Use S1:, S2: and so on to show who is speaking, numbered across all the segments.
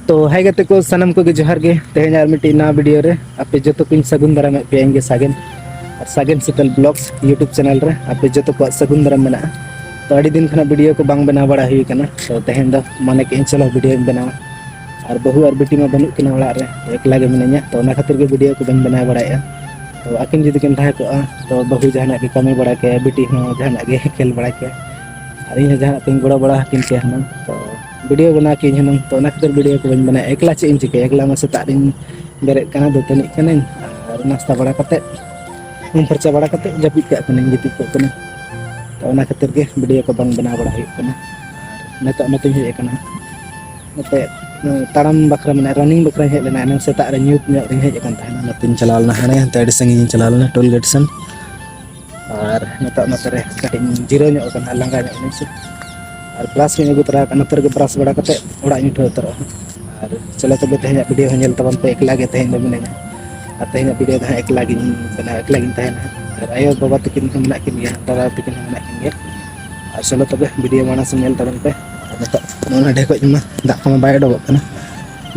S1: तो है गते को सनम को जोहार गे तेज और मिट्टी ना वीडियो रे आपे जो को सगुन दाराम पे सागेन और सागेन सीतल ब्लॉग्स यूट्यूब चैनल रे आपे जो को सगुन दाराम मेना तो अड़ी दिन खाना वीडियो को बांग बना बड़ा हुई कना तो तेज दो माने के चलो वीडियो बनावा और बहु और बेटी में बनू किना ओड़ा रे एकला गे मिनाया तो ना खातिर के वीडियो को बन बना बड़ाया तो आकिन जुदी किन थाहे को तो बहु जहाना के कमी बड़ा के बेटी हो जहाना के खेल बड़ा के और इन जहाना तीन बड़ा बड़ा किन के हम तो वीडियो बना के हम तो ना खातिर वीडियो को बन बना एकला चे इन चिके एकला में सेता दिन बेरे कना दो तनिक कना और नाश्ता बड़ा कते फरचा बड़ा कते जपित का कना गिति को कना तो ना खातिर के वीडियो को बन बना बड़ा हुई कना नता नते हे कना नते तारम बकरा में रनिंग बकरा हे लेना न सेता रे न्यूट न्यूट हे जकन थाना नतिन चलालना हने तड़ी संगी चलालना टोल गेट सन और नता नते रे कटिंग जीरो न्यूट कना लंगा न्यूट से और ब्रश में गुतरा नतर के ब्रश बड़ा कते ओड़ा इन ठो तर और चलो तबे तेज वीडियो हेल तबन पे एकला गे तेज दो मिने और तेज वीडियो दा एकला गिन बना एकला गिन तहना और आयो बाबा तकिन को मना किन गया दादा तकिन मना किन गया और चलो तबे वीडियो माना से हेल तबन पे नता नोना ढेको मा दा को बाय डबो कना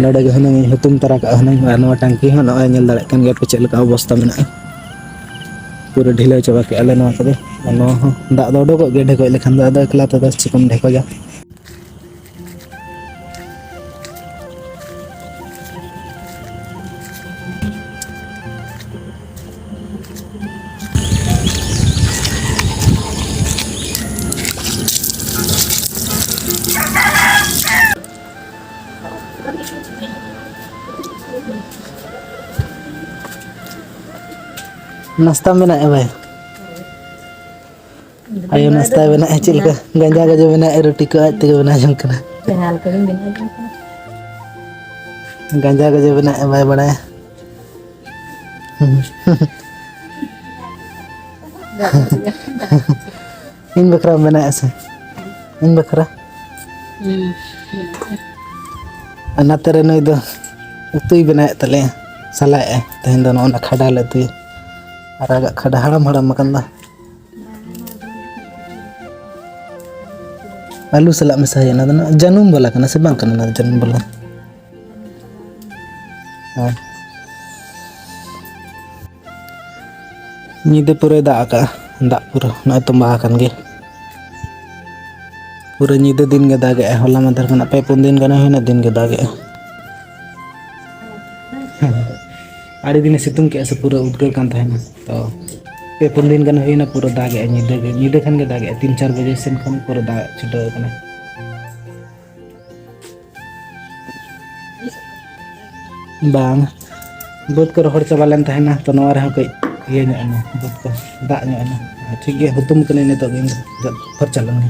S1: नोडे गे हनंग हुतुम तरा का हनंग नवा टंकी हो नय नेल दाड़े कन गे पे चलका अवस्था मेना पूरा ढिला चबा के आले नवा कदे नो दा दो डो गे ढेको लेखन दा एकला त चिकम ढेको जा नाश्ता में ना भाई आयो नाश्ता में ना चिलका गंजा गजो में ना रोटी को आज तक बना जम करना गंजा गजो में ना भाई बड़ा है इन बकरा में ना ऐसे इन बकरा अन्ना तेरे नई दो उतुई बनाए तले सलाए तेहन दो ना खड़ा ले तुई अरागा खड़ा हड़म हड़म मकंदा आलू सलाह में सही ना जनुम वाला कना से बांग कना ना जनुम वाला हां नीदे पूरे दा पूरा ना तुम्बा कन गे पूरे नीदे दिन गे दागे होला मधर कना पे पुन दिन गना होना दिन गे दागे आड़ी दिन सितुंग के ऐसे पूरा उद्गल कान था तो पे पुन दिन गन होइना पूरा दागे नीदे खन गे दागे 3-4 बजे से खन पूरा दा छुटा कना बांग बहुत को रोहड़ चबा लेन तहना तो नवा रे कई ये ना बहुत को दा ना ठीक है हुतुम कने ने तो फरचा लन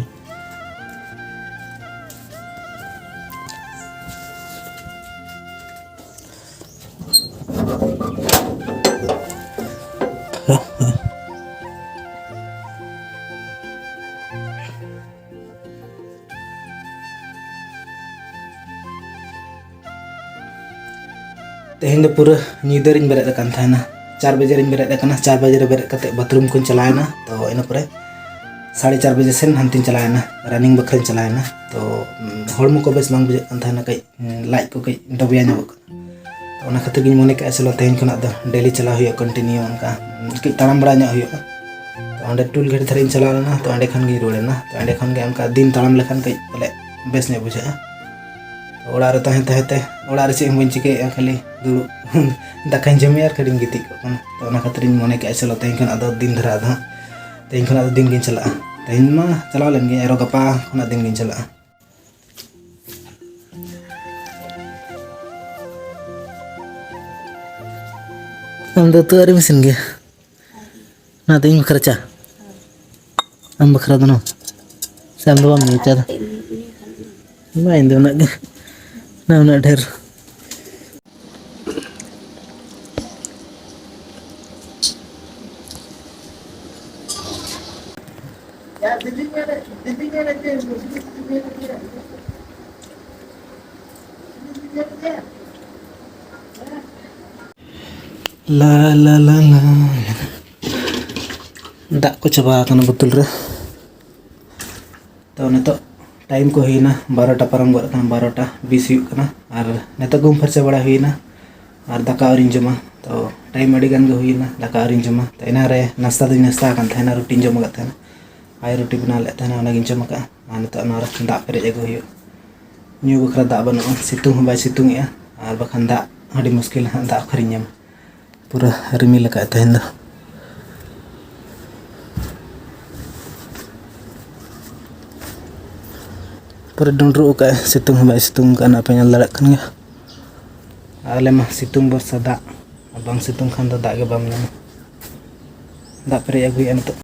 S1: तेहन पूरा नीदर बेरे था 4 बजे बेरे 4 बजे बेरे बाथरूम को चलाना तो इन पर 4:30 बजे से हंतीन चलाना रनिंग बखरा चलाना तो हड़मो को बेस बांग बुझे कई लाइट को कई डबिया तो खातिर गिन मने के चलो तेहन खुना डेली चला हुआ कंटिन्यू उनका कई ताम बड़ा तो अंडे टूल गेट धरे चलाना तो अंडे खन रुआना तो अंडे खन उनका दिन ताम लेखान कई बोले बेस ने बुझा ओड़ा रे तहते ओड़ा रे चेम बन चिके खाली दुड़ू दाका जमे और कड़ी गिति तो खातिर मने के चलो तेहन खुना दिन धरा तेहन खुना दिन गिन चला तेहन मा चला लेन गे आरो गपा खुना दिन गिन चला हम तो तुआरी मशीन गे ना तेहन खर्चा हम बखरा दोनों से हम दो हम नीचा मैं इन दोनों ना ढेर ला ला ला ला दा को चबा बोतल रे तो टाइम को हुईना 12टा परम गो 12टा 20 हुई कना और नेता गुम फरचा बड़ा हुईना और दाका और जमा तो टाइम अड़ी गान हुईना दाका और जमा तो एना रे नाश्ता दिन नाश्ता कान थाना रोटी जमा का थाना आय रोटी बना ले थाना ओना गिन जमा का और तो ना दा पेरेज अगु हुई न्यू बखरा दा बनो सितुंग हो बाय सितुंग या और बखान दा अड़ी मुश्किल दा खरी ñam पूरा रिमिल का तहन दा पूरा डुंडरू का सितुंग हो बाय सितुंग का ना पे ñal दाड़ा कन गया आले मा सितुंग बरसा दा बang सितुंग खान दा गे बाम ñam दा पेरेज अगु या